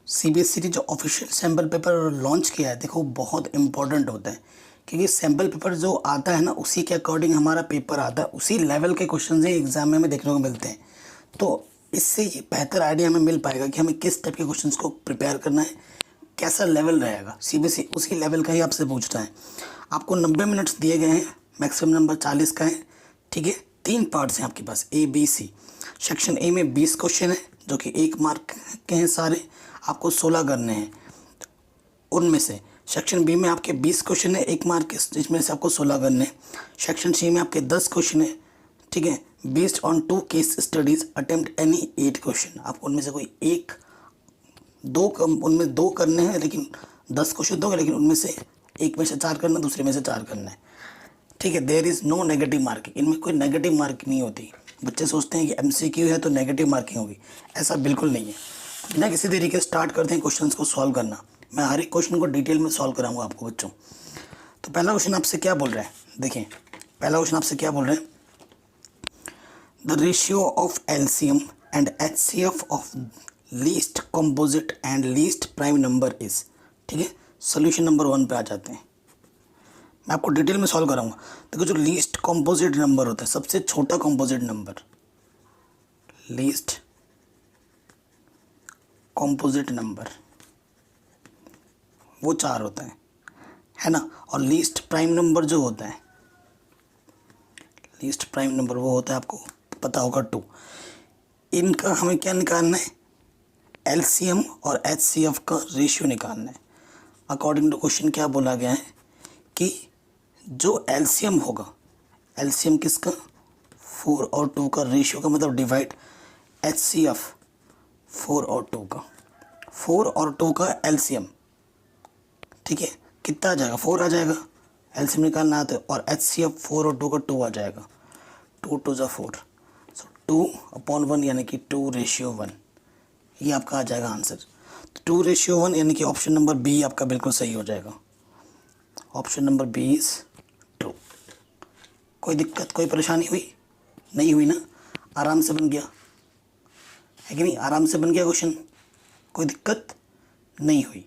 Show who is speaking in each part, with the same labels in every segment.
Speaker 1: CBSE ने जो official sample paper launch किया है, देखो बहुत इंपॉर्टेंट होता है, क्योंकि सैम्पल पेपर जो आता है ना, उसी के अकॉर्डिंग हमारा पेपर आता है, उसी लेवल के क्वेश्चन ही एग्जाम में हमें देखने को मिलते हैं। तो इससे ये बेहतर आइडिया हमें मिल पाएगा कि हमें किस टाइप के क्वेश्चंस को प्रिपेयर करना है, कैसा लेवल रहेगा। सीबीएसई उसी लेवल का ही आपसे पूछता है। आपको 90 मिनट्स दिए गए हैं, मैक्सिमम नंबर 40 का है। ठीक है, 3 पार्ट्स हैं आपके पास, ए बी सी। सेक्शन ए में 20 क्वेश्चन है जो कि 1 मार्क के हैं सारे, आपको 16 करने हैं उनमें से। सेक्शन बी में आपके 20 क्वेश्चन है 1 मार्क के, जिसमें से आपको 16 करने हैं। सेक्शन सी में आपके 10 क्वेश्चन है। ठीक है, based on 2 case studies attempt any 8 question. आपको उनमें से कोई एक उनमें 2 करने हैं, लेकिन 10 क्वेश्चन दोगे, लेकिन उनमें से एक में से 4 करना, दूसरे में से 4 करना है। ठीक है, there is no negative marking. इनमें कोई नेगेटिव मार्किंग नहीं होती। बच्चे सोचते हैं कि एमसीक्यू है तो नेगेटिव मार्किंग होगी, ऐसा बिल्कुल नहीं है। बिना किसी तरीके से स्टार्ट करते हैं क्वेश्चंस को सॉल्व करना। मैं हर एक क्वेश्चन को डिटेल में सॉल्व कराऊंगा आपको बच्चों। तो पहला क्वेश्चन आपसे क्या बोल रहा है, देखिए पहला क्वेश्चन आपसे क्या बोल रहा है, the ratio of LCM and HCF of least composite and least prime number is. ठीक है, सोल्यूशन नंबर 1 पे आ जाते हैं। मैं आपको डिटेल में सॉल्व कराऊंगा। देखो, जो लीस्ट कॉम्पोजिट नंबर होता है, सबसे छोटा composite number, least composite number, वो 4 होता है ना। और लीस्ट प्राइम नंबर जो होता है, लीस्ट प्राइम नंबर वो होता है, आपको पता होगा 2। इनका हमें क्या निकालना है, एलसीएम और एचसीएफ का रेशियो निकालना है। अकॉर्डिंग टू क्वेश्चन क्या बोला गया है कि जो एलसीएम होगा, एलसीएम किसका, 4 और 2 का रेशियो का मतलब डिवाइड एचसीएफ 4 और 2 का, 4 और 2 का एलसीएम। ठीक है, कितना आ जाएगा, 4 आ जाएगा, एलसीएम निकालना आता है। और एचसीएफ 4 और 2 का 2 आ जाएगा, 2 2 = 4। सो 2/1 यानी कि 2:1, ये आपका आ जाएगा आंसर। तो 2:1 यानी कि ऑप्शन नंबर बी आपका बिल्कुल सही हो जाएगा। Option number B is true. कोई दिक्कत, कोई परेशानी हुई नहीं हुई ना, आराम से बन गया है कि नहीं, आराम से बन गया क्वेश्चन, कोई दिक्कत नहीं हुई।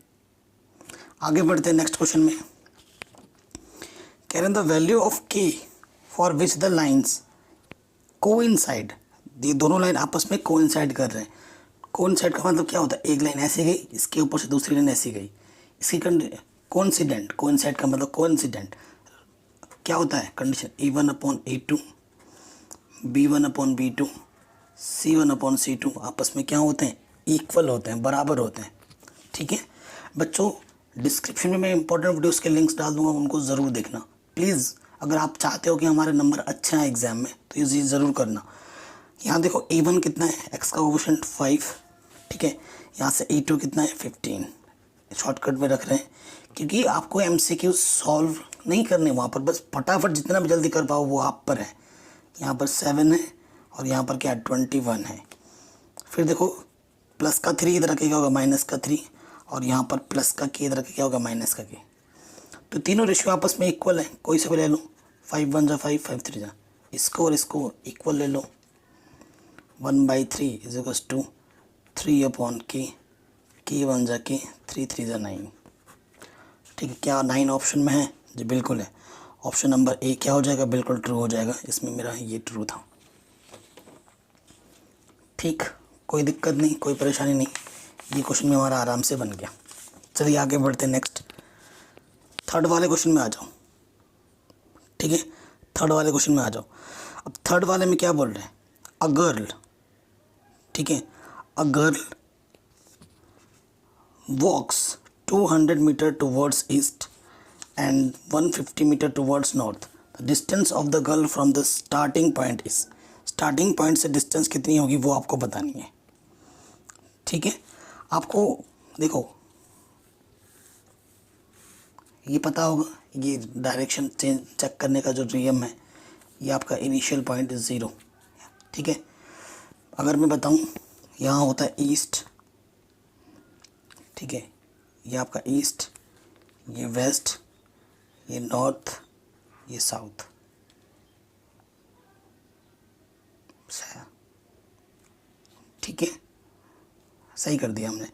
Speaker 1: आगे बढ़ते हैं नेक्स्ट क्वेश्चन में। कह रहे हैं द वैल्यू ऑफ के for which the lines coincide. ये दोनों लाइन आपस में कोइंसाइड कर रहे हैं। कोइंसाइड का मतलब क्या होता है, एक लाइन ऐसे गई, इसके ऊपर से दूसरी लाइन ऐसी गई, इसकी कोइंसिडेंट। कोइंसाइड का मतलब कोइंसिडेंट क्या होता है, कंडीशन A1/A2, B1/B2, C1/C2 आपस में क्या होते हैं, इक्वल होते हैं, बराबर होते हैं। ठीक है बच्चों, डिस्क्रिप्शन में मैं इंपॉर्टेंट वीडियोस के लिंक्स डाल दूंगा, उनको ज़रूर देखना प्लीज़। अगर आप चाहते हो कि हमारे नंबर अच्छे हैं एग्जाम में, तो ये चीज़ ज़रूर करना। यहाँ देखो A1 कितना है, x का कोएफिशिएंट 5। ठीक है, यहाँ से A2 कितना है, 15। शॉर्टकट में रख रहे हैं क्योंकि आपको MCQ सॉल्व नहीं करने वहाँ पर, बस फटाफट जितना भी जल्दी कर पाओ वो आप पर है। यहाँ पर 7 है और यहाँ पर क्या 21 है। फिर देखो प्लस का 3 इधर रखे क्या होगा, माइनस का 3, और यहाँ पर प्लस का के इधर रखे क्या होगा, माइनस का के। तो तीनों रेशियो आपस में इक्वल है, कोई से भी ले लो। 5 1 = 5, 5 3 = इसको और इसको इक्वल ले लो। 1/3 = 3/k, k 1 = k, 3 3 = 9। ठीक है, क्या 9 ऑप्शन में है, जी बिल्कुल है। ऑप्शन नंबर ए क्या हो जाएगा, बिल्कुल ट्रू हो जाएगा। इसमें मेरा ये ट्रू था। ठीक, कोई दिक्कत नहीं, कोई परेशानी नहीं, ये क्वेश्चन में हमारा आराम से बन गया। चलिए आगे बढ़ते हैं नेक्स्ट, थर्ड वाले क्वेश्चन में आ जाओ। ठीक है, थर्ड वाले क्वेश्चन में आ जाओ। अब थर्ड वाले में क्या बोल रहे हैं, अ गर्ल। ठीक है, a girl walks 200 metre towards east and 150 metre towards north. The distance of the girl from the starting point is. Starting point से डिस्टेंस कितनी होगी वो आपको बतानी है। ठीक है, आपको देखो ये पता होगा, ये डायरेक्शन चेंज चेक करने का जो नियम है, ये आपका इनिशियल पॉइंट 0। ठीक है, अगर मैं बताऊं यहाँ होता है ईस्ट। ठीक है, ये आपका ईस्ट, ये वेस्ट, ये नॉर्थ, ये साउथ। ठीक है, सही कर दिया हमने।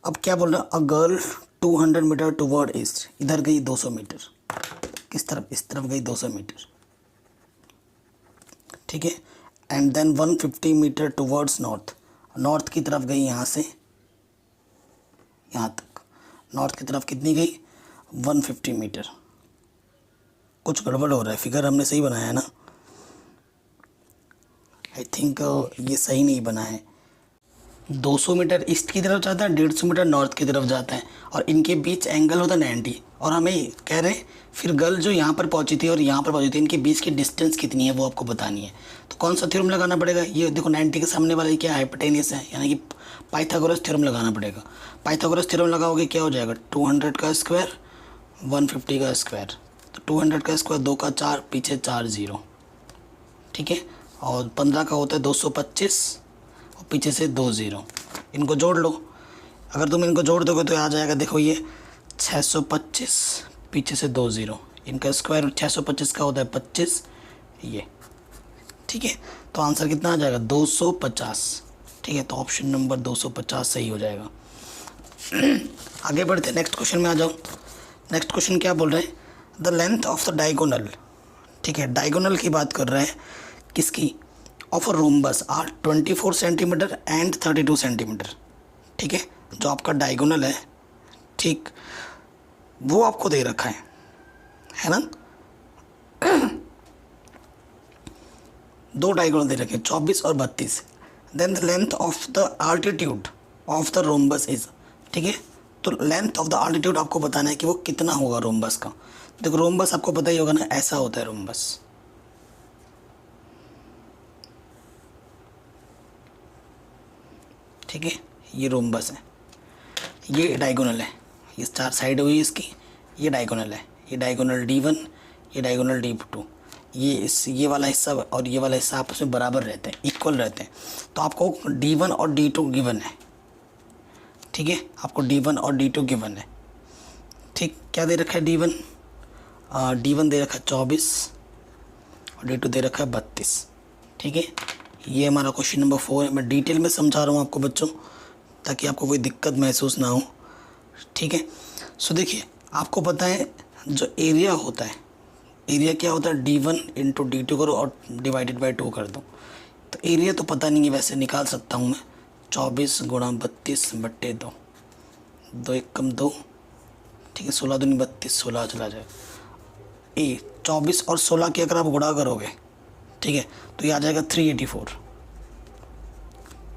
Speaker 1: अब क्या बोल रहा है, a girl 200 metre toward east, इधर गई 200 मीटर, किस तरफ, इस तरफ गई 200 मीटर, ठीक है। And then 150 metre towards north, north की तरफ गई यहाँ से यहाँ तक, नॉर्थ की तरफ कितनी गई 150 मीटर। कुछ गड़बड़ हो रहा है, फिगर हमने सही बनाया है ना, आई थिंक ये सही नहीं बना है। 200 मीटर ईस्ट की तरफ जाता है, 150 मीटर नॉर्थ की तरफ जाता है, और इनके बीच एंगल होता है 90। और हमें कह रहे हैं फिर गर्ल जो यहाँ पर पहुँची थी और यहाँ पर पहुँची थी, इनके बीच की डिस्टेंस कितनी है वो आपको बतानी है। तो कौन सा थ्योरम लगाना पड़ेगा, ये देखो 90 के सामने वाला क्या हाइपोटेनियस है, यानी कि पाइथागोरस थ्योरम लगाना पड़ेगा। पाइथागोरस थ्योरम लगाओगे क्या हो जाएगा, 200 का स्क्वायर 150 का स्क्वायर, तो 200 का स्क्वायर 2 का 4, पीछे 4 0, ठीक है। और 15 का होता है 225 और पीछे से 2 0, इनको जोड़ लो। अगर तुम इनको जोड़ दोगे तो आ जाएगा, देखो ये 625, पीछे से 2 0, इनका स्क्वायर 625 का होता है 25, ये ठीक है। तो आंसर कितना आ जाएगा 250, ठीक है। तो ऑप्शन नंबर 250 सही हो जाएगा। आगे बढ़ते नेक्स्ट क्वेश्चन में आ जाओ। नेक्स्ट क्वेश्चन क्या बोल रहे हैं, the length of the diagonal, ठीक है, डायगोनल की बात कर रहे हैं, किसकी, of a rhombus are 24 centimetre and 32 centimetre, ठीक है। जो आपका डायगोनल है, ठीक, वो आपको दे रखा है ना। दो डायगोनल दे रखे हैं 24 और 32। Then the length of the altitude of the rhombus is, ठीक है। तो लेंथ ऑफ द आल्टीट्यूड आपको बताना है कि वो कितना होगा रोम्बस का। देखो रोम्बस आपको पता ही होगा ना, ऐसा होता है रोम्बस, ठीक है। ये रोम्बस है, ये डायगोनल है, ये 4 साइड हुई इसकी, ये डायगोनल है, ये डायगोनल D1, ये डायगोनल D2, ये वाला हिस्सा और ये वाला हिस्सा आपस में बराबर रहते हैं, इक्वल रहते हैं। तो आपको D1 और D2 गिवन है, ठीक है, आपको D1 और D2 गिवन है, ठीक। क्या दे रखा है D1, D1 दे रखा है 24 और D2 दे रखा है 32, ठीक है। ये हमारा क्वेश्चन नंबर 4 है। मैं डिटेल में समझा रहा हूँ आपको बच्चों, ताकि आपको कोई दिक्कत महसूस ना हो, ठीक है। सो देखिए, आपको पता है जो एरिया होता है, एरिया क्या होता है, D1 इंटू D2 करो और डिवाइडेड बाई 2 कर दो। तो एरिया तो पता नहीं है, वैसे निकाल सकता हूँ मैं, 24 गुणा 32 बट्टे 2, 2 1 कम 2, ठीक है, 16 दूनी 32, 16 चला जाए। 24 और 16 की अगर आप गुणा करोगे, ठीक है, तो ये आ जाएगा 384,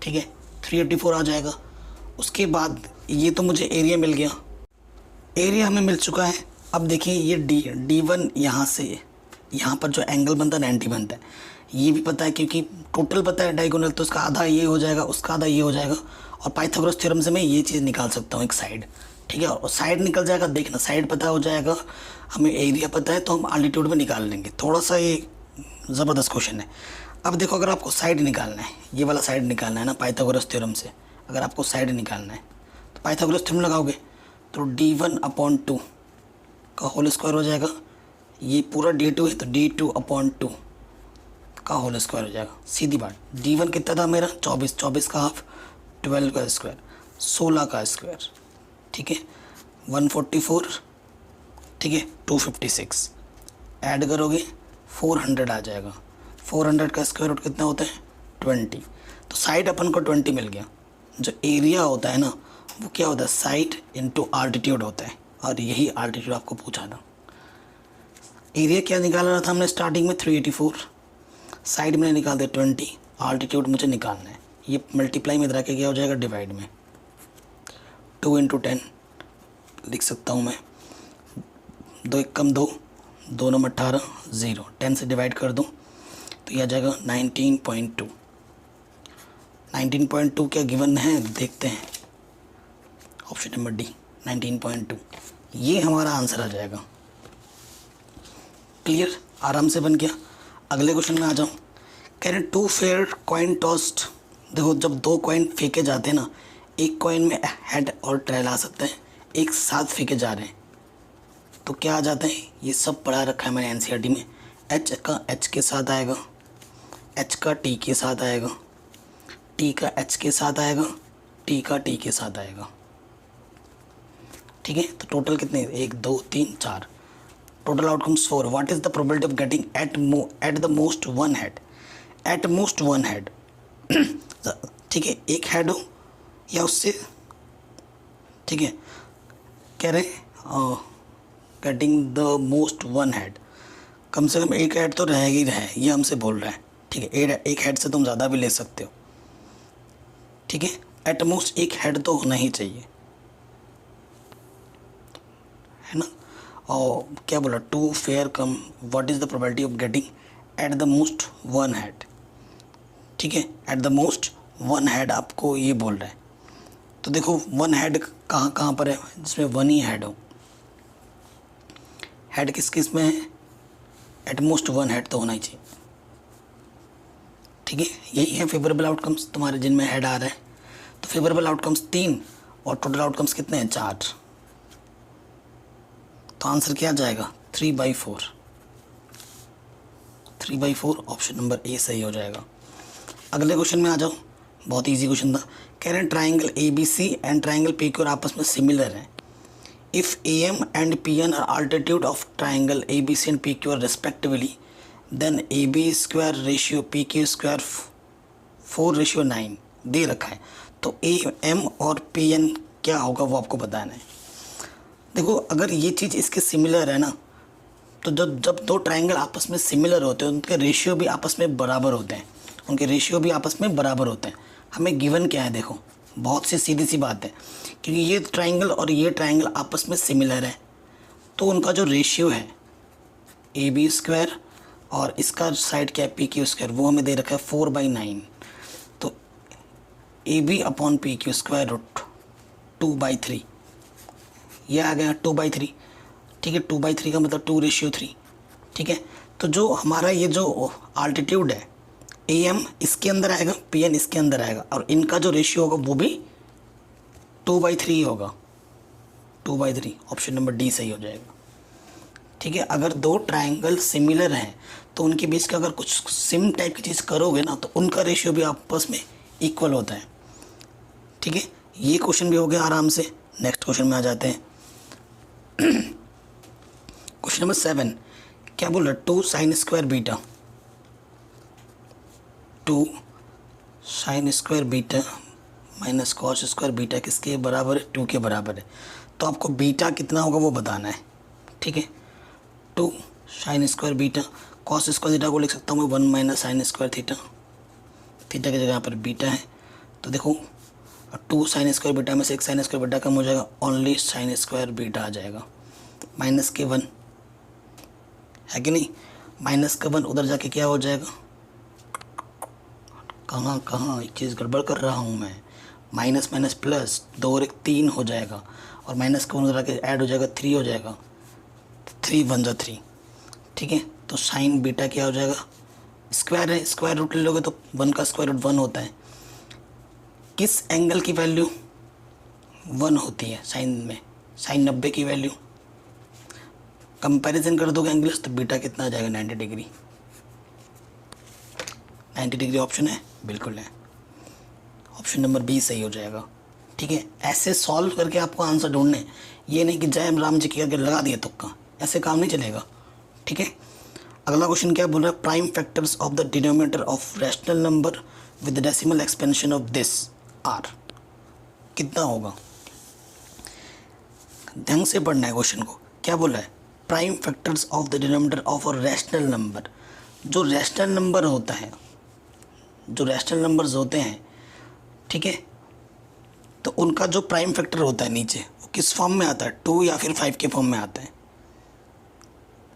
Speaker 1: ठीक है, 384 आ जाएगा। उसके बाद ये तो मुझे एरिया मिल गया, एरिया हमें मिल चुका है। अब देखिए ये D1 यहाँ से यहाँ पर जो एंगल बनता है 90 बनता है, ये भी पता है क्योंकि टोटल पता है डायगोनल, तो उसका आधा ये हो जाएगा, उसका आधा ये हो जाएगा। और पाइथागोरस थ्योरम से मैं ये चीज़ निकाल सकता हूँ, एक साइड, ठीक है। और साइड निकल जाएगा, देखना साइड पता हो जाएगा, हमें एरिया पता है, तो हम आल्टीट्यूड में निकाल लेंगे। थोड़ा सा ये ज़बरदस्त क्वेश्चन है। अब देखो, अगर आपको साइड निकालना है, ये वाला साइड निकालना है ना पाइथागोरस थ्योरम से, अगर आपको साइड निकालना है तो पाइथागोरस थ्योरम लगाओगे तो D1/2 का होल स्क्वायर हो जाएगा, ये पूरा D2 है तो D2/2 का होल स्क्वायर हो जाएगा। सीधी बात, D1 कितना था मेरा 24, 24 का हाफ 12 का स्क्वायर, 16 का स्क्वायर, ठीक है, 144, ठीक है, 256 ऐड करोगे 400 आ जाएगा। 400 का स्क्वायर रूट कितना होता है 20। तो साइड अपन को 20 मिल गया। जो एरिया होता है ना, वो क्या होता है, साइड इंटू आल्टीट्यूड होता है, और यही आल्टीट्यूड आपको पूछा था। एरिया क्या निकाला था हमने स्टार्टिंग में 384, साइड में निकाल दे 20, आल्टीट्यूड मुझे निकालना है। ये मल्टीप्लाई में इधर आके क्या हो जाएगा, डिवाइड में 2 × 10 लिख सकता हूँ मैं, 2 1 कम 2, 2 9 18 0, 10 से डिवाइड कर दूँ तो यह आ जाएगा 19.2। 19.2 क्या गिवन है, देखते हैं, ऑप्शन नंबर D 19.2, ये हमारा आंसर आ जाएगा। क्लियर, आराम से बन गया। अगले क्वेश्चन में आ जाऊँ। कह रहे 2 फेयर कॉइन टॉस्ट, देखो जब 2 कॉइन फेंके जाते हैं ना, एक कॉइन में हेड और टेल आ सकते हैं, एक साथ फेंके जा रहे हैं तो क्या आ जाता है, ये सब पढ़ा रखा है मैंने NCERT में। H का H के साथ आएगा, H का T के साथ आएगा, T का H के साथ आएगा, T का T के साथ आएगा, ठीक है। तो टोटल कितने, 1 2 3 4, total outcomes 4। What is the probability of getting at the most one head, at most one head ठीक है, एक हेड हो या उससे, ठीक है, कह रहे getting the most one head, कम से कम एक हेड तो रह ही रहा है, ये हमसे बोल रहा है, ठीक है। एक हेड से तुम ज़्यादा भी ले सकते हो, ठीक है। एट मोस्ट एक हेड तो होना ही चाहिए, है ना। और क्या बोला, two fair come, what is the probability of getting at the most one head, ठीक है। At the most one head आपको ये बोल रहा है। तो देखो वन हेड कहाँ कहाँ पर है, जिसमें वन ही हेड हो। हेड किस किस में है, एट मोस्ट वन हेड तो होना ही चाहिए, ठीक है। यही है फेवरेबल आउटकम्स तुम्हारे जिनमें हेड आ रहा है। तो फेवरेबल आउटकम्स 3 और टोटल आउटकम्स कितने हैं, 4। तो आंसर क्या जाएगा, 3/4, 3/4, ऑप्शन नंबर ए सही हो जाएगा। अगले क्वेश्चन में आ जाओ, बहुत इजी क्वेश्चन था। कह रहे हैं triangle ABC and triangle PQ आपस में सिमिलर हैं। If AM and PN are altitude of triangle ABC and PQ are respectively, then AB² ratio PQ² 4:9 दे रखा है। तो AM और PN क्या होगा वो आपको बताना है। देखो अगर ये चीज़ इसके सिमिलर है ना, तो जब दो ट्राइंगल आपस में सिमिलर होते हैं उनके रेशियो भी आपस में बराबर होते हैं, उनके रेशियो भी आपस में बराबर होते हैं। हमें गिवन क्या है, देखो बहुत सी सीधी सी बात है, क्योंकि ये ट्राइंगल और ये ट्राइंगल आपस में सिमिलर है, तो उनका जो रेशियो है AB² और इसका साइड क्या है PQ², वो हमें दे रखा है 4/9। तो AB/PQ² √2/3, ये आ गया 2/3, ठीक है। 2/3 का मतलब 2:3, ठीक है। तो जो हमारा ये जो आल्टीट्यूड है AM इसके अंदर आएगा, PN इसके अंदर आएगा, और इनका जो रेशियो होगा वो भी 2/3 होगा, 2/3, ऑप्शन नंबर डी सही हो जाएगा, ठीक है। अगर दो ट्राइंगल सिमिलर हैं तो उनके बीच का अगर कुछ सिम टाइप की चीज़ करोगे ना तो उनका रेशियो भी आपस में इक्वल होता है, ठीक है। ये क्वेश्चन भी हो गया आराम से। नेक्स्ट क्वेश्चन में आ जाते हैं। क्वेश्चन नंबर 7 क्या बोल रहा है, 2 sin² beta, 2 sin² beta minus cos² beta किसके बराबर है, 2 के बराबर है। तो आपको बीटा कितना होगा वो बताना है, ठीक है। 2 sin² बीटा, cos² थीटा को लिख सकता हूँ मैं 1 - sin² थीटा, थीटा की जगह यहाँ पर बीटा है। तो देखो 2 sin² बीटा में से एक sin² बीटा कम हो जाएगा, ओनली sin² बीटा आ जाएगा, माइनस के 1 है कि नहीं, माइनस का 1 उधर जाके क्या हो जाएगा, कहाँ एक चीज़ गड़बड़ कर रहा हूँ मैं, माइनस माइनस प्लस 2 और 1 3 हो जाएगा, और माइनस का 1 उधर आके ऐड हो जाएगा 3 हो जाएगा, 3 1 जा 3, ठीक है। तो साइन बीटा क्या हो जाएगा, स्क्वायर है, स्क्वायर रूट ले लोगे तो 1 का स्क्वायर रूट 1 होता है। किस एंगल की वैल्यू 1 होती है साइन में, साइन 90 की वैल्यू, कंपैरिजन कर दोगे एंगल्स तो बीटा कितना आ जाएगा, 90 डिग्री, 90 डिग्री ऑप्शन है, बिल्कुल है, ऑप्शन नंबर बी सही हो जाएगा, ठीक है। ऐसे सॉल्व करके आपको आंसर ढूंढने, ये नहीं कि जय राम जी की करके लगा दिया तुक्का, ऐसे काम नहीं चलेगा, ठीक है। अगला क्वेश्चन क्या बोल रहा है, prime factors of the denominator of rational number with decimal expansion of this are, कितना होगा, ढंग से पढ़ना है क्वेश्चन को। क्या बोल रहा है, prime factors of the denominator of a rational number, जो रैशनल नंबर होता है, जो रैशनल नंबर्स होते हैं, ठीक है, तो उनका जो प्राइम फैक्टर होता है नीचे वो किस फॉर्म में आता है, 2 या फिर 5 के फॉर्म में आता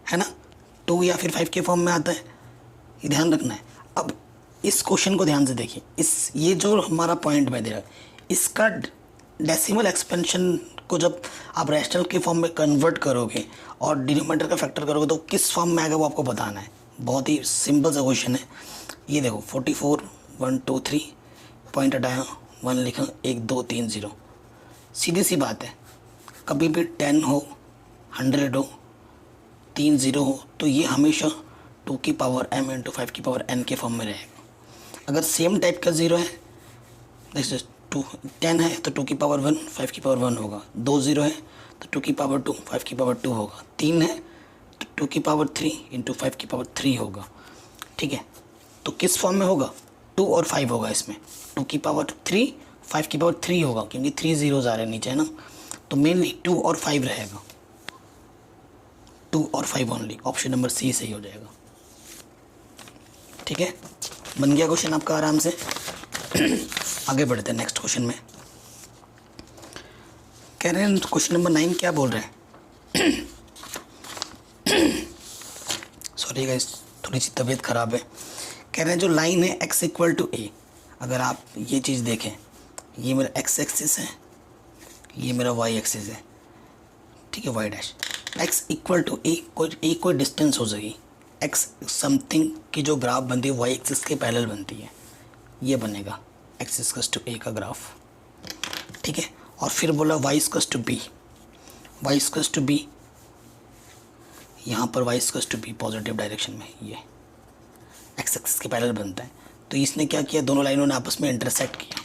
Speaker 1: है ना, 2 या फिर 5 के फॉर्म में आता है, ये ध्यान रखना है। अब इस क्वेश्चन को ध्यान से देखिए, इस ये जो हमारा पॉइंट में दे रहा है, इसका डेसिमल एक्सपेंशन को जब आप रैशनल के फॉर्म में कन्वर्ट करोगे और डिनोमिनेटर का फैक्टर करोगे तो किस फॉर्म में आएगा वो आपको बताना है। बहुत ही सिंपल सा क्वेश्चन है। ये देखो 44 1 2 3 पॉइंट हटाया, 1 लिखा, 1 2 3 0, सीधी सी बात है, कभी भी 10 हो 100 हो 3 0 हो तो ये हमेशा 2 की पावर m × 5 की पावर n के फॉर्म में रहेगा। अगर सेम टाइप का 0 है, जैसे टू 10 है तो 2 की पावर 1 5 की पावर 1 होगा, 2 0 है तो 2 की पावर 2 5 की पावर 2 होगा, 3 है तो 2 की पावर 3 इंटू 5 की पावर 3 होगा। ठीक है, तो किस फॉर्म में होगा, 2 और 5 होगा इसमें, 2 की पावर 3 5 की पावर 3 होगा, क्योंकि 3 zeros आ रहे हैं नीचे है ना, तो मेनली 2 और 5 रहेगा, 2 और 5 ओनली। ऑप्शन नंबर सी सही हो जाएगा। ठीक है, बन गया क्वेश्चन आपका आराम से। आगे बढ़ते हैं नेक्स्ट क्वेश्चन में। कह रहे हैं क्वेश्चन नंबर 9 क्या बोल रहे हैं। सॉरी गाइस, थोड़ी सी तबीयत ख़राब है। कह रहे हैं जो लाइन है x इक्वल टू ए, अगर आप ये चीज़ देखें, ये मेरा x एक्सिस है, ये मेरा y एक्सिस है, ठीक है, y dash, x equal to A, कोई डिस्टेंस हो जाएगी, x समथिंग की जो ग्राफ बनती है y एक्सिस के पैरेलल बनती है, ये बनेगा x इक्वल्स टू ए का ग्राफ। ठीक है, और फिर बोला y equals to b, y equals to b, यहाँ पर y equals to b positive direction में, ये x एक्सिस के पैरेलल बनता है। तो इसने क्या किया, दोनों लाइनों ने आपस में इंटरसेक्ट किया,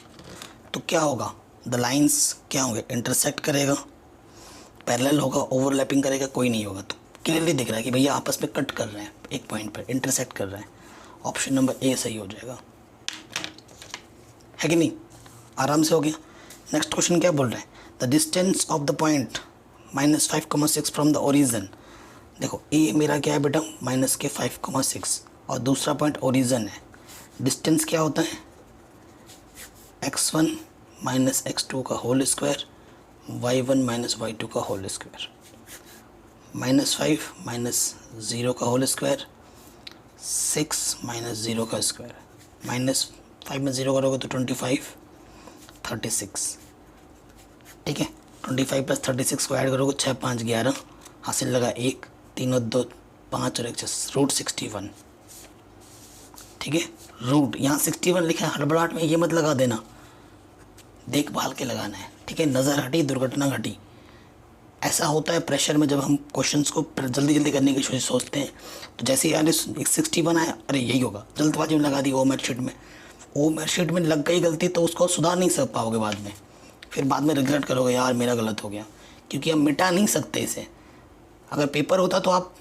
Speaker 1: तो क्या होगा, द लाइंस क्या होंगे, इंटरसेक्ट करेगा, पैरेलल होगा, ओवरलैपिंग करेगा, कोई नहीं होगा। तो क्लियरली दिख रहा है कि भैया आपस में कट कर रहे हैं, एक पॉइंट पर इंटरसेक्ट कर रहे हैं। ऑप्शन नंबर ए सही हो जाएगा, है कि नहीं, आराम से हो गया। नेक्स्ट क्वेश्चन क्या बोल रहे हैं, the distance of the point -5,6 from the origin. देखो ए मेरा क्या है बेटा, माइनस के 5,6 और दूसरा पॉइंट ओरिजिन है। डिस्टेंस क्या होता है, x1 माइनस x2 का whole square, y1 minus y2 का होल स्क्वायर, -5 माइनस 0 का होल स्क्वायर, 6 माइनस 0 का स्क्वायर, -5 में 0 करोगे तो 25 36। ठीक है, 25 प्लस 36 को ऐड करोगे 6 5 11, हासिल लगा 1 3 और 2 5 और 1 रूट 61। ठीक है, रूट यहाँ 61 लिखा है, हड़बड़ाहट में ये मत लगा देना, देखभाल के लगाना है। ठीक है, नज़र हटी दुर्घटना घटी, ऐसा होता है प्रेशर में, जब हम क्वेश्चंस को जल्दी जल्दी करने की सोचते हैं, तो जैसे यार 61 आया, अरे यही होगा, जल्दबाजी में लगा दी ओ मैथ शीट में, ओ मैथ शीट में लग गई गलती तो उसको सुधार नहीं सक पाओगे बाद में, फिर बाद में रिग्रेट करोगे यार मेरा गलत हो गया, क्योंकि हम मिटा नहीं सकते इसे। अगर पेपर होता तो आप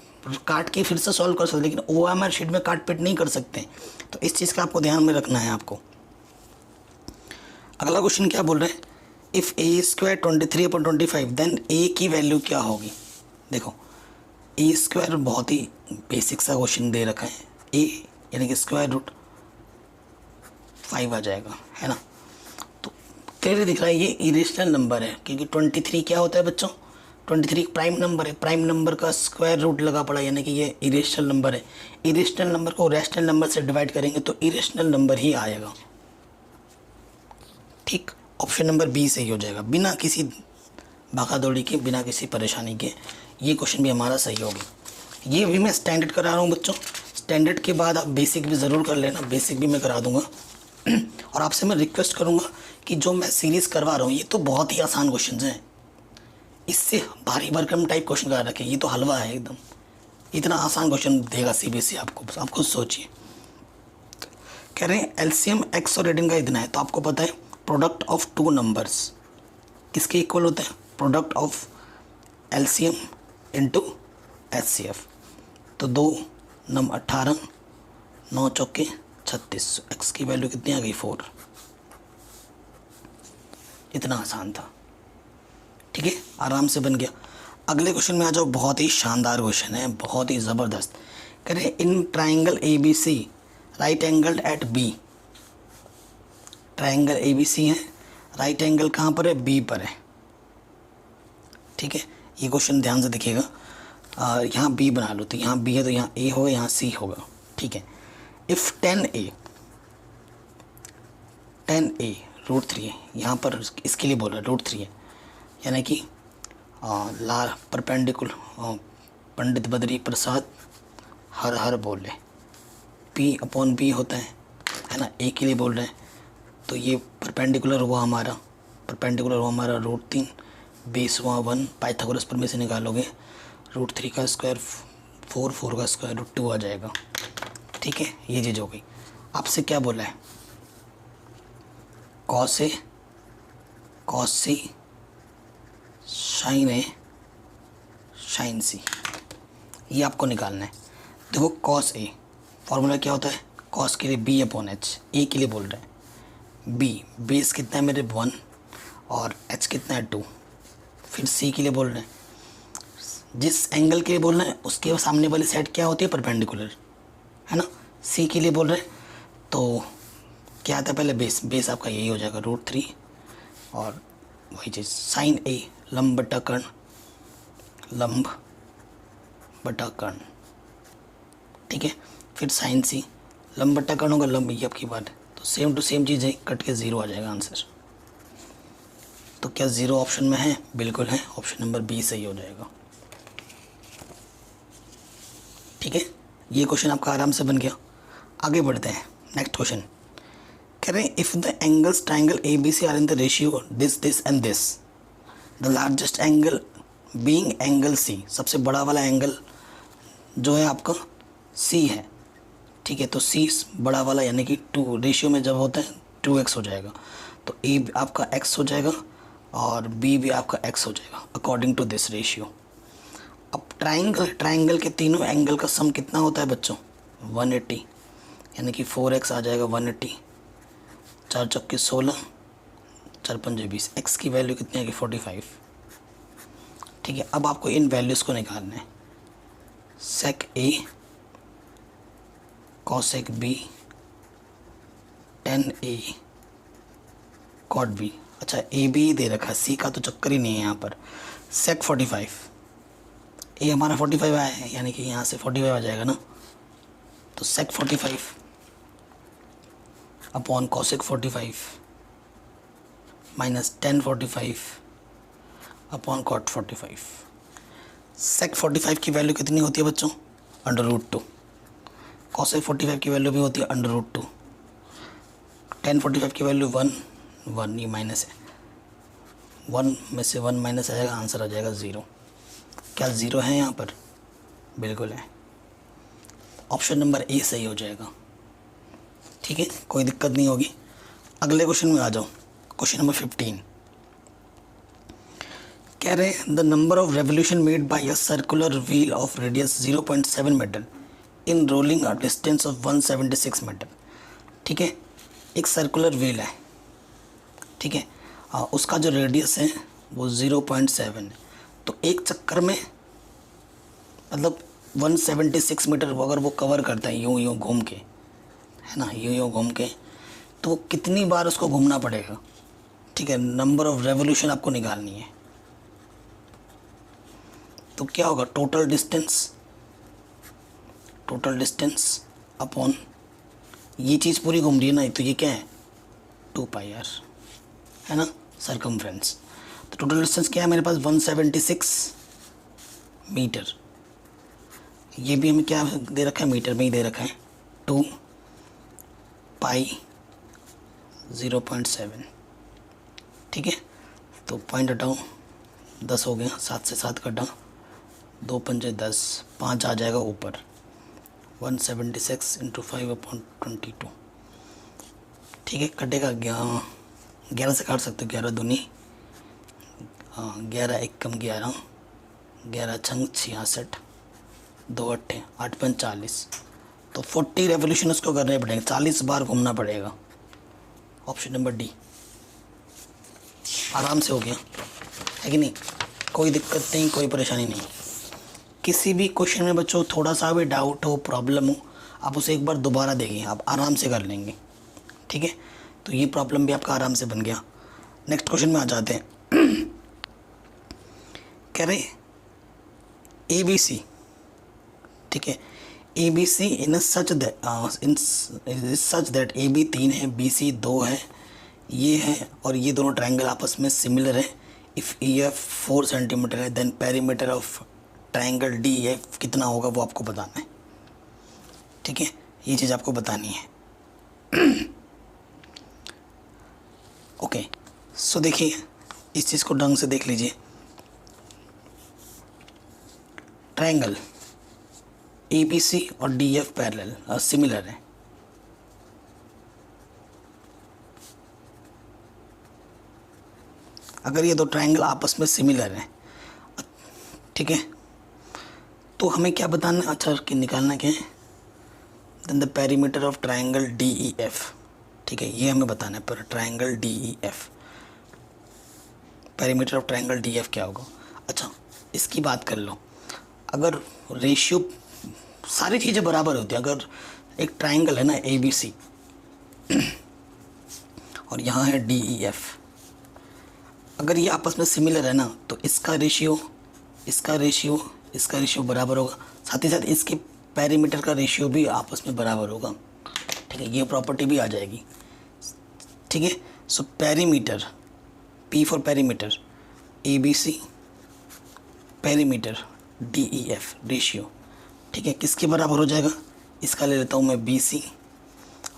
Speaker 1: काट के फिर से सॉल्व कर सकते, लेकिन OMR शीट में काट पिट नहीं कर सकते, तो इस चीज़ का आपको ध्यान में रखना है आपको। अगला क्वेश्चन क्या बोल रहे हैं, इफ़ ए स्क्वायर 23/25 देन ए की वैल्यू क्या होगी। देखो ए स्क्वायर बहुत ही बेसिक सा क्वेश्चन दे रखा है, ए यानी कि स्क्वायर रूट 5 आ जाएगा, है ना। तो क्लियरली दिख रहा है ये इरेशनल नंबर है, क्योंकि 23 क्या होता है बच्चों, 23 प्राइम नंबर है, प्राइम नंबर का स्क्वायर रूट लगा पड़ा, यानी कि ये इरेशनल नंबर है। इरेशनल नंबर को रैशनल नंबर से डिवाइड करेंगे तो इरेशनल नंबर ही आएगा। ठीक, ऑप्शन नंबर बी सही हो जाएगा, बिना किसी भागा-दौड़ी के, बिना किसी परेशानी के, ये क्वेश्चन भी हमारा सही होगा। ये भी मैं स्टैंडर्ड करा रहा हूँ बच्चों, स्टैंडर्ड के बाद आप बेसिक भी ज़रूर कर लेना, बेसिक भी मैं करा दूँगा। और आपसे मैं रिक्वेस्ट करूँगा कि जो मैं सीरीज़ करवा रहा हूँ, ये तो बहुत ही आसान क्वेश्चन हैं, इससे भारी भरकम टाइप क्वेश्चन करा रखे, ये तो हलवा है एकदम, इतना आसान क्वेश्चन देगा CBSE आपको, आप खुद सोचिए। कह रहे हैं LCM x और रेडियन का इतना है, तो आपको पता है प्रोडक्ट ऑफ टू नंबर्स किसके इक्वल होता है, product of LCM into HCF। तो 2 नंबर 18 9 चौके 36, x की वैल्यू कितनी आ गई 4। इतना आसान था, ठीक है, आराम से बन गया। अगले क्वेश्चन में आ जाओ, बहुत ही शानदार क्वेश्चन है, बहुत ही ज़बरदस्त। कह रहे हैं in triangle ABC right angled at B, triangle ABC है, राइट एंगल कहाँ पर है, B पर है। ठीक है, ये क्वेश्चन ध्यान से देखिएगा, यहाँ B बना लो, तो यहाँ B है तो यहाँ A होगा, यहाँ C होगा। ठीक है, इफ़ 10A रूट 3 है, यहाँ पर इसके लिए बोल रहा है रूट 3 है, यानी कि लार परपेंडिकुलर पंडित बद्री प्रसाद हर हर बोले, P/B होता है ना, A के लिए बोल रहे हैं, तो ये परपेंडिकुलर हुआ हमारा, रूट 3, बेस हुआ 1, पाइथागोरस प्रमेय से निकालोगे रूट 3 का स्क्वायर 4 का स्क्वायर रूट 2 आ जाएगा। ठीक है, ये चीज़ हो गई। आपसे क्या बोला है, cos A cos C sine A sine C, ये आपको निकालना है। देखो कॉस ए फॉर्मूला क्या होता है, कॉस के लिए बी अपॉन एच, ए के लिए बोल रहे हैं बी, बेस कितना है मेरे 1 और एच कितना है 2, फिर सी के लिए बोल रहे हैं, जिस एंगल के लिए बोल रहे हैं उसके सामने वाली साइड क्या होती है, परपेंडिकुलर, है ना। सी के लिए बोल रहे हैं तो क्या आता है पहले बेस, बेस आपका यही हो जाएगा √3 और वही चीज़ साइन ए लंब बटा कर्ण, लंब बटा कर्ण, ठीक है। फिर साइन सी लंब बटा कर्ण होगा, लंब ये आपकी बात है, तो सेम टू सेम चीज़ है, कट के 0 आ जाएगा आंसर। तो क्या 0 ऑप्शन में है, बिल्कुल है, ऑप्शन नंबर बी सही हो जाएगा, ठीक है। ये क्वेश्चन आपका आराम से बन गया। आगे बढ़ते हैं, नेक्स्ट क्वेश्चन कह रहे हैं if the angles triangle A B C are in the ratio this this and this, the largest angle being angle C, सबसे बड़ा वाला एंगल जो है आपका सी है, ठीक है। तो सी बड़ा वाला यानी कि 2 रेशियो में जब होता है 2x हो जाएगा, तो ए आपका x हो जाएगा और बी भी आपका x हो जाएगा अकॉर्डिंग टू दिस रेशियो। अब ट्राइंगल के तीनों एंगल का सम कितना होता है बच्चों, 180, यानी कि 4x आ जाएगा 180, 4 चौके 16, 4 पंजे 20, x की वैल्यू कितनी आएगी 45, ठीक है। अब आपको इन वैल्यूज़ को निकालना है, सेक ए कॉसेक बी टेन ए कॉट बी, अच्छा ए बी दे रखा है, सी का तो चक्कर ही नहीं है यहाँ पर। सेक 45, ए हमारा 45 आया है यानी कि यहाँ से 45 आ जाएगा ना, तो sec 45 upon cosec 45 minus ten 45 upon cot 45। Sec 45 की वैल्यू कितनी होती है बच्चों, √2, कॉसेक 45 की वैल्यू भी होती है √2, टेन 45 की वैल्यू 1 ये माइनस है, 1 में से 1 माइनस आ जाएगा, आंसर आ जाएगा 0। क्या 0 है यहाँ पर, बिल्कुल है, ऑप्शन नंबर ए सही हो जाएगा, ठीक है, कोई दिक्कत नहीं होगी। अगले क्वेश्चन में आ जाओ, क्वेश्चन नंबर 15 कह रहे हैं the number of revolution made by a circular wheel of radius 0.7 metre in rolling a distance of 176 metre, ठीक है। एक सर्कुलर व्हील है, ठीक है, उसका जो रेडियस है वो 0.7 है, तो एक चक्कर में मतलब 176 मीटर अगर वो कवर करता है यूँ यूँ घूम के, है ना, यूँ यूँ घूम के, तो वो कितनी बार उसको घूमना पड़ेगा, ठीक है। नंबर ऑफ रेवोल्यूशन आपको निकालनी है, तो क्या होगा टोटल डिस्टेंस अपॉन ये चीज़ पूरी घूम रही है ना, तो ये क्या है 2πr, है ना, सरकमफ्रेंस। तो टोटल डिस्टेंस क्या है मेरे पास 176 मीटर, ये भी हमें क्या दे रखा है, मीटर में ही दे रखा है, 2π 0.7, ठीक है। तो पॉइंट हटाओ, 10 हो गया, 7 से 7 कटा, 2 पंजे 10, 5 आ जाएगा ऊपर, 176 × 5/22, ठीक है, कटेगा 11 से काट सकते हो, 11 दूनी 11 1 कम 11, 11 छंग 66, 2 अट्ठे 8 पंच 40, तो 40 रेवोल्यूशन उसको करने पड़ेंगे, 40 बार घूमना पड़ेगा, ऑप्शन नंबर डी, आराम से हो गया, है कि नहीं, कोई दिक्कत नहीं, कोई परेशानी नहीं। किसी भी क्वेश्चन में बच्चों थोड़ा सा भी डाउट हो, प्रॉब्लम हो, आप उसे एक बार दोबारा देखिए, आप आराम से कर लेंगे, ठीक है। तो ये प्रॉब्लम भी आपका आराम से बन गया। नेक्स्ट क्वेश्चन में आ जाते हैं कह रहे ABC, ठीक है, ABC in such that AB 3 है, BC 2 है, ये है और ये दोनों ट्रायंगल आपस में सिमिलर है। इफ़ EF 4 सेंटीमीटर है then perimeter of triangle DF कितना होगा वो आपको बताना है, ठीक है, ये चीज़ आपको बतानी है। ओके, सो देखिए इस चीज़ को ढंग से देख लीजिए, ट्रायंगल ABC और DF पैरेलल सिमिलर है, अगर ये दो ट्राइंगल आपस में सिमिलर हैं, ठीक है, तो हमें क्या बताना है, अच्छा कि निकालना क्या है, then the perimeter of triangle D E F, ठीक है, ये हमें बताना है पर triangle D E F, perimeter of triangle D F क्या होगा। अच्छा इसकी बात कर लो, अगर रेशियो सारी चीज़ें बराबर होती हैं, अगर एक ट्राइंगल है ना ए बी सी और यहाँ है डी ई एफ, अगर ये आपस में सिमिलर है ना तो इसका रेशियो इसका रेशियो इसका रेशियो बराबर होगा, साथ ही साथ इसके पेरीमीटर का रेशियो भी आपस में बराबर होगा, ठीक है, ये प्रॉपर्टी भी आ जाएगी, ठीक है। So perimeter, P for perimeter, A B C, perimeter D E F ratio, ठीक है, किसके बराबर हो जाएगा, इसका ले लेता हूँ मैं बी सी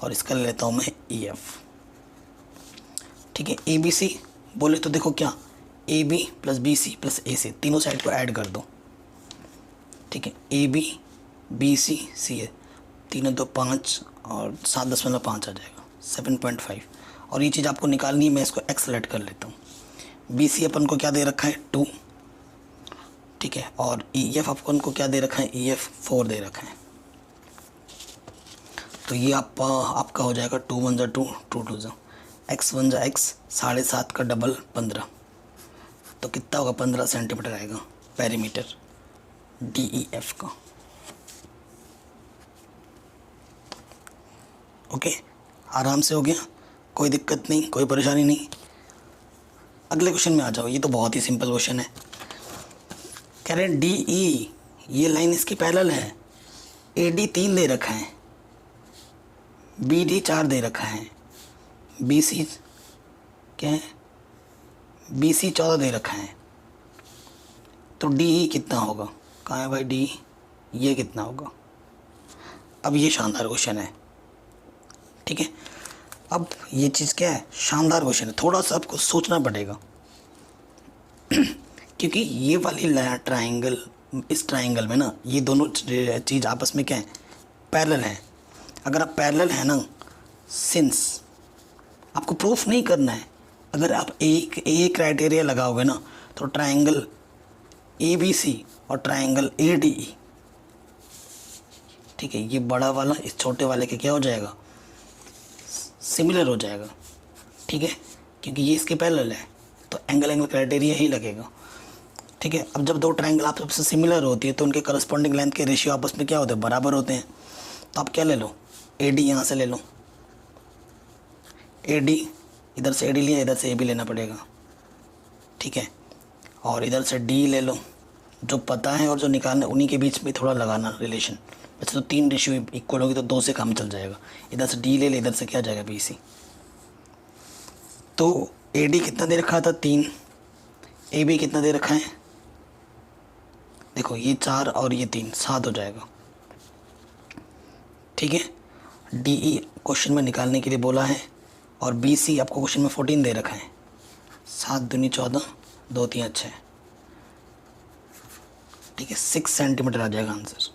Speaker 1: और इसका ले लेता हूँ मैं ई एफ, ठीक है। ए बी सी बोले तो देखो क्या, A B plus B C plus A C, तीनों साइड को ऐड कर दो, ठीक है, ए बी सी सी है, तीनों दो 5 और 7.5 आ जाएगा 7.5, और ये चीज़ आपको निकालनी है, मैं इसको एक्सलेट कर लेता हूँ। बी सी अपन को क्या दे रखा है 2, ठीक है, और ई एफ अपन को क्या दे रखा है, ई एफ 4 दे रखा है, तो ये आपका हो जाएगा 2 1 जा 2 2 2 जा x 1 जा x, 7.5 का डबल 15, तो कितना होगा 15 सेंटीमीटर आएगा पेरीमीटर डी ई एफ का। ओके, आराम से हो गया, कोई दिक्कत नहीं, कोई परेशानी नहीं। अगले क्वेश्चन में आ जाओ, ये तो बहुत ही सिंपल क्वेश्चन है। कह रहे हैं डी ई, ये लाइन इसकी पैरेलल है, ए डी 3 दे रखा है, बी डी 4 दे रखा है, बी सी क्या है, बी सी 14 दे रखा है, तो डी ई कितना होगा, कहाँ है भाई डी, ये कितना होगा। अब ये शानदार क्वेश्चन है, ठीक है, अब ये चीज़ क्या है, शानदार क्वेश्चन है, थोड़ा सा आपको सोचना पड़ेगा क्योंकि ये वाली ट्राइंगल, इस ट्राइंगल में ना ये दोनों चीज़ आपस में क्या है, पैरेलल है। अगर आप पैरेलल है ना, सिंस आपको प्रूफ नहीं करना है, अगर आप एक क्राइटेरिया लगाओगे ना तो ट्राइंगल ए बी सी और ट्राइंगल ए डी ई, ठीक है, ये बड़ा वाला इस छोटे वाले के क्या हो जाएगा, सिमिलर हो जाएगा, ठीक है, क्योंकि ये इसके पैरेलल है तो एंगल क्राइटेरिया ही लगेगा, ठीक है। अब जब दो ट्राइंगल आपस में सिमिलर होती है तो उनके करस्पॉन्डिंग लेंथ के रेशियो आपस में क्या होते हैं, बराबर होते हैं, तो आप क्या ले लो, ए डी यहाँ से ले लो, ए डी इधर से ए डी लिया, इधर से ए भी लेना पड़ेगा, ठीक है, और इधर से डी ले लो, जो पता है और जो निकालना है उन्हीं के बीच में थोड़ा लगाना रिलेशन। वैसे तो 3 रेशियो इक्वल होगी तो 2 से काम चल जाएगा, इधर से डी ले ले, इधर से क्या जाएगा बी सी, तो ए डी कितना दे रखा था 3, ए बी कितना दे रखा है, देखो ये 4 और ये 3 7 हो जाएगा, ठीक है। डी ई क्वेश्चन में निकालने के लिए बोला है, और बी सी आपको क्वेश्चन में 14 दे रखा है, 7 दूनी 14 2 3 6, ठीक है, 6 सेंटीमीटर आ जाएगा आंसर,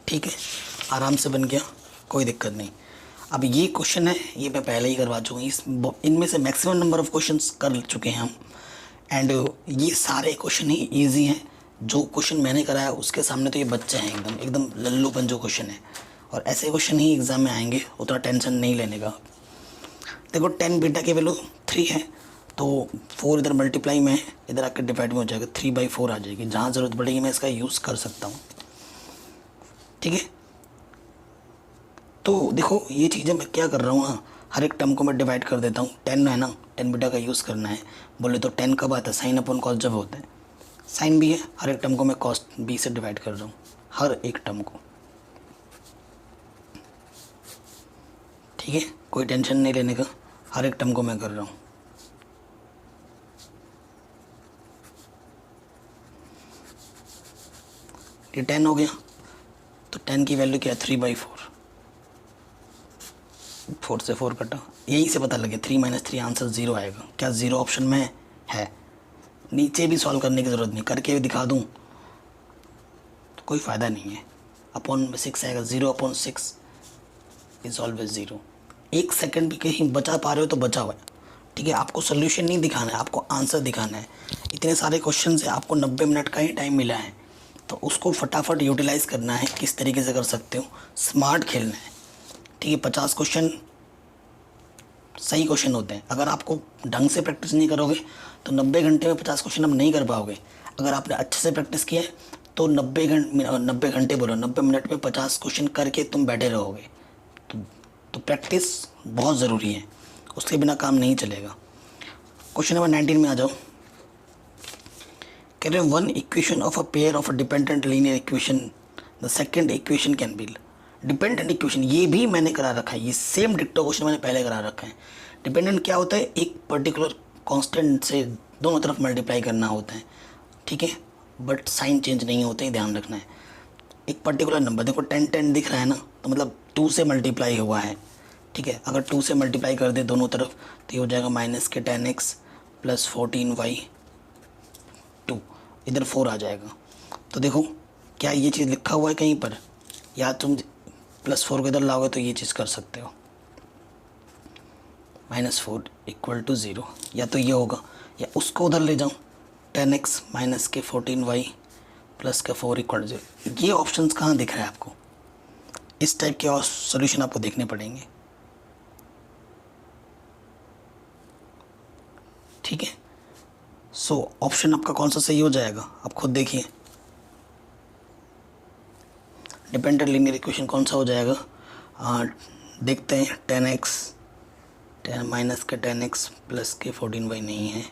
Speaker 1: ठीक है, आराम से बन गया, कोई दिक्कत नहीं। अब ये क्वेश्चन है, ये मैं पहले ही करवा चुका हूँ, इनमें से मैक्सिमम नंबर ऑफ क्वेश्चंस कर चुके हैं हम, एंड ये सारे क्वेश्चन ही इजी हैं। जो क्वेश्चन मैंने कराया उसके सामने तो ये बच्चे हैं, एकदम एकदम लल्लूपन जो क्वेश्चन है, और ऐसे क्वेश्चन ही एग्ज़ाम में आएंगे, उतना टेंशन नहीं लेने का। देखो 10 बीटा की वैल्यू 3 है, तो 4 इधर मल्टीप्लाई में है, इधर आकर डिवाइड में हो जाएगा, 3/4 आ जाएगी, जहाँ ज़रूरत पड़ेगी मैं इसका यूज़ कर सकता हूँ, ठीक है। तो देखो ये चीज़ें मैं क्या कर रहा हूँ, हाँ, हर एक टर्म को मैं डिवाइड कर देता हूँ, 10 है ना, 10 बीटा का यूज़ करना है, बोले तो 10 कब आता है, साइन अपॉन कॉस जब होता है, साइन भी है, हर एक टर्म को मैं कॉस बी से डिवाइड कर रहा हूँ, हर एक टर्म को, ठीक है, कोई टेंशन नहीं लेने का, हर एक टर्म को मैं कर रहा हूँ। ये 10 हो गया, तो 10 की वैल्यू क्या है 3/4, 4 से 4 कटा, यहीं से पता लगे 3 - 3 आंसर 0 आएगा। क्या 0 ऑप्शन में है? नीचे भी सॉल्व करने की ज़रूरत नहीं, करके भी दिखा दूँ तो कोई फ़ायदा नहीं है। अपॉन 6 आएगा, 0/6 इज़ ऑलवेज 0। 1 सेकंड भी कहीं बचा पा रहे हो तो बचा हुआ है, ठीक है। आपको सोल्यूशन नहीं दिखाना है, आपको आंसर दिखाना है। इतने सारे क्वेश्चन है, आपको 90 मिनट का ही टाइम मिला है, तो उसको फटाफट यूटिलाइज़ करना है। किस तरीके से कर सकते हो, स्मार्ट खेलना है, ठीक है। 50 क्वेश्चन सही क्वेश्चन होते हैं। अगर आपको ढंग से प्रैक्टिस नहीं करोगे तो 90 घंटे में 50 क्वेश्चन आप नहीं कर पाओगे। अगर आपने अच्छे से प्रैक्टिस किया है तो 90 घंटे बोलो, 90 मिनट में 50 क्वेश्चन करके तुम बैठे रहोगे। तो प्रैक्टिस बहुत ज़रूरी है, उसके बिना काम नहीं चलेगा। क्वेश्चन नंबर 19 में आ जाओ। कह रहे हैं one equation of a pair of a dependent linear equation, the second equation can be. Dependent equation ये भी मैंने करा रखा है, ये सेम डिक्टो क्वेश्चन मैंने पहले करा रखा है। डिपेंडेंट क्या होता है, एक पर्टिकुलर कांस्टेंट से दोनों तरफ मल्टीप्लाई करना होता है, ठीक है, बट साइन चेंज नहीं होते हैं, ध्यान रखना है। एक पर्टिकुलर नंबर देखो 10 10 दिख रहा है ना, तो मतलब 2 से मल्टीप्लाई हुआ है, ठीक है। अगर 2 से मल्टीप्लाई कर दे दोनों तरफ तो ये हो जाएगा -10x प्लस 14y 2, इधर 4 आ जाएगा। तो देखो क्या ये चीज़ लिखा हुआ है कहीं पर, या तुम +4 को इधर लाओगे तो ये चीज़ कर सकते हो, -4 = 0, या तो ये होगा, या उसको उधर ले जाऊँ 10x माइनस के 14y प्लस के 4 = 0। ये ऑप्शंस कहाँ दिख रहा है आपको, इस टाइप के और सॉल्यूशन आपको देखने पड़ेंगे, ठीक है। सो ऑप्शन आपका कौन सा सही हो जाएगा, आप खुद देखिए। डिपेंडेंट लीनियर इक्वेशन कौन सा हो जाएगा, देखते हैं। 10x माइनस के 10x प्लस के 14y नहीं है,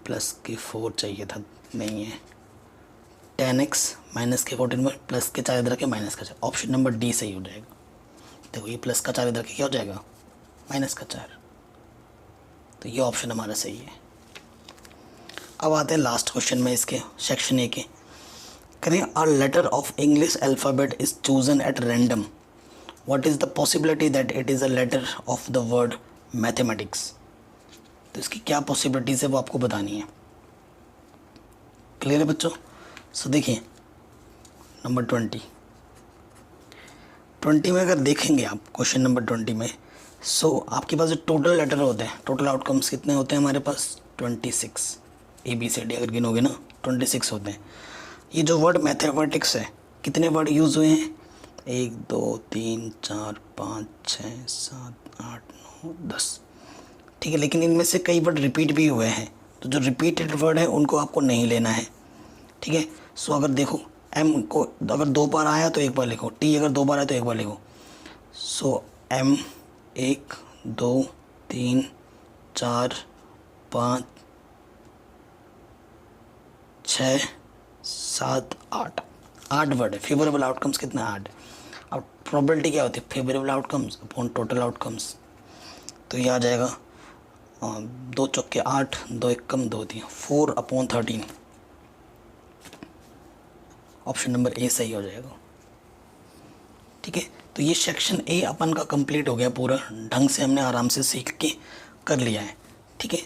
Speaker 1: प्लस के 4 चाहिए था, नहीं है। 10x माइनस के 14y प्लस के 4 इधर के माइनस का 4, ऑप्शन नंबर डी सही हो जाएगा। देखो ये प्लस का 4 इधर के क्या हो जाएगा, माइनस का 4, तो ये ऑप्शन हमारा सही है। अब आते हैं लास्ट क्वेश्चन में इसके सेक्शन ए के। करें a letter of English alphabet is chosen at random, what is the possibility that it is a letter of the word mathematics. तो इसकी क्या पॉसिबिलिटीज़ है वो आपको बतानी है। क्लियर है बच्चों। सो देखिए नंबर 20 में अगर देखेंगे आप क्वेश्चन नंबर 20 में, सो आपके पास जो टोटल लेटर होते हैं, टोटल आउटकम्स कितने होते हैं हमारे पास, 26। ABCD अगर गिनोगे ना 26 होते हैं। ये जो वर्ड मैथमेटिक्स है, कितने वर्ड यूज़ हुए हैं, 1 2 3 4 5 6 7 8 9 10, ठीक है। लेकिन इनमें से कई वर्ड रिपीट भी हुए हैं, तो जो रिपीटेड वर्ड है उनको आपको नहीं लेना है, ठीक है। सो अगर देखो M को अगर 2 बार आया तो 1 बार लिखो, T अगर 2 बार आया तो 1 बार लिखो। सो M 1 2 3 4 5 6 7 8 वर्ड है। फेवरेबल आउटकम्स कितना, 8। अब प्रोबेबिलिटी क्या होती है, favourable outcomes upon total outcomes, तो ये आ जाएगा 2 चौके 8, 2 एकम 2 3, 4/13। ऑप्शन नंबर ए सही हो जाएगा, ठीक है। तो ये सेक्शन ए अपन का कंप्लीट हो गया, पूरा ढंग से हमने आराम से सीख के कर लिया है, ठीक है।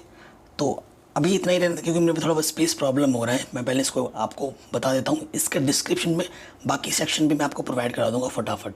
Speaker 1: तो अभी इतना ही रहना था क्योंकि मेरे थोड़ा बहुत स्पेस प्रॉब्लम हो रहा है। मैं पहले इसको आपको बता देता हूँ, इसके डिस्क्रिप्शन में बाकी सेक्शन भी मैं आपको प्रोवाइड करा दूँगा फटाफट।